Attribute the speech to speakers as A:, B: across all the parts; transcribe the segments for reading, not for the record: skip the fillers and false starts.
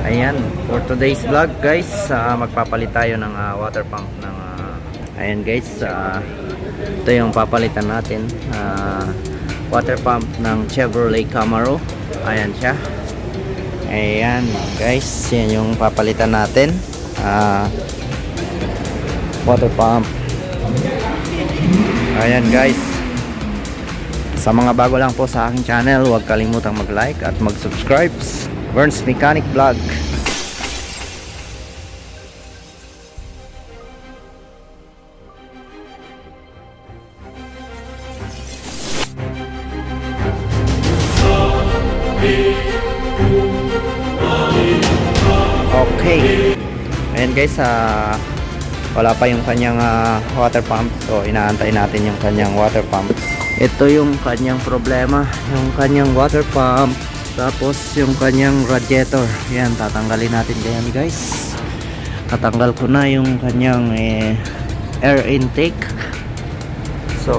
A: Ayan, for today's vlog guys, magpapalit tayo ng water pump ng ayan guys, ito yung papalitan natin, water pump ng Chevrolet Camaro. Ayan siya. Ayan guys, yan yung papalitan natin, water pump. Ayan guys, sa mga bago lang po sa aking channel, huwag kalimutang mag-like at mag-subscribe. Burns Mechanic Vlog. Okay. Ayan guys, wala pa yung kanyang water pump. So inaantay natin yung kanyang water pump. Ito yung kanyang problema, yung kanyang water pump. Tapos yung kanyang radiator. Yan, tatanggalin natin ganyan guys. Tatanggal ko na yung kanyang air intake. So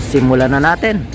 A: simulan na natin.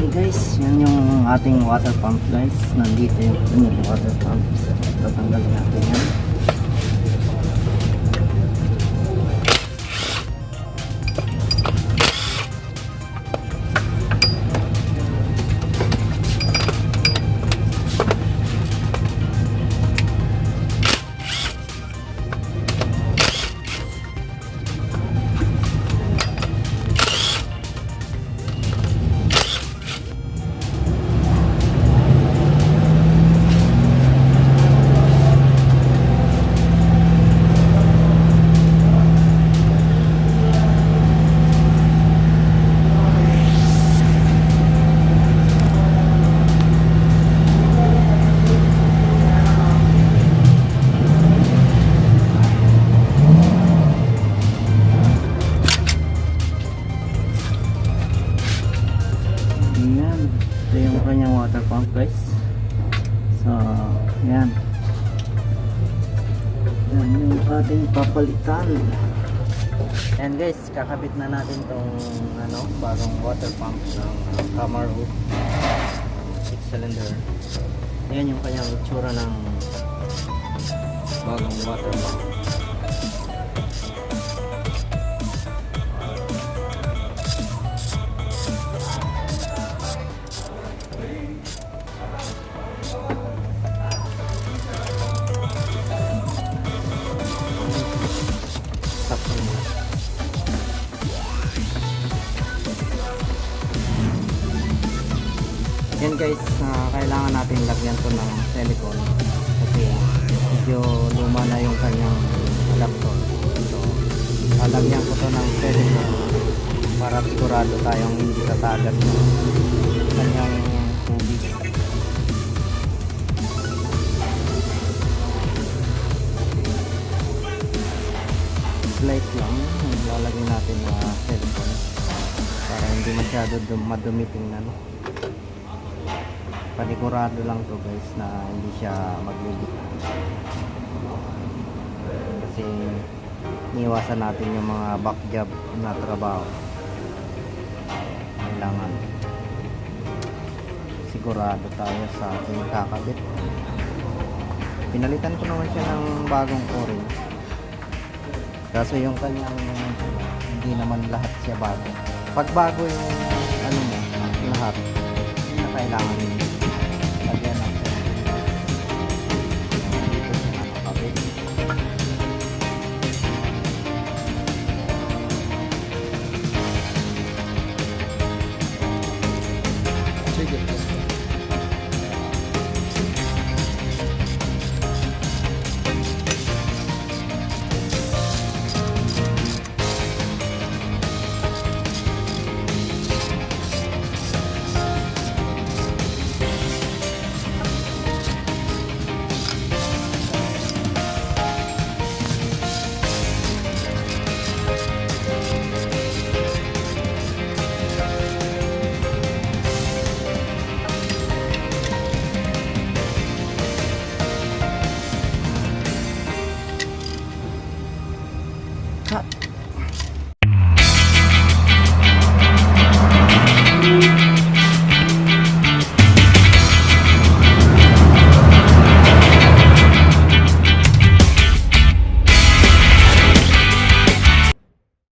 A: Guys, yan yung ating water pump guys. Nandito yung water pump. Tatanggalin natin yan. Ito yung kanyang water pump guys. So yan, yan yung ating papalitan. And guys, kakabit na natin tong bagong water pump ng Camaro 6 cylinder. Yan yung kanyang itsura ng bagong water pump. Yan guys, kailangan natin lagyan to ng silicone kasi medyo luma na yung kanyang adapter. So lalagyan ko to ng silicone para sigurado tayong hindi tatagas yung kanyang tubig. Light lang lalagyan natin na silicone para hindi masyado madumiting na, no? Panigurado lang to guys na hindi siya maglilip kasi iiwasan natin yung mga back job na trabaho. Kailangan sigurado tayo sa ating kakabit. Pinalitan ko naman siya ng bagong o-ring. Kaso yung kanyang hindi naman lahat siya bago. Pag bago yung ano mo, lahat, hindi na kailangan lagyan ng dito siya nakakabit.
B: Sige.
A: Cut!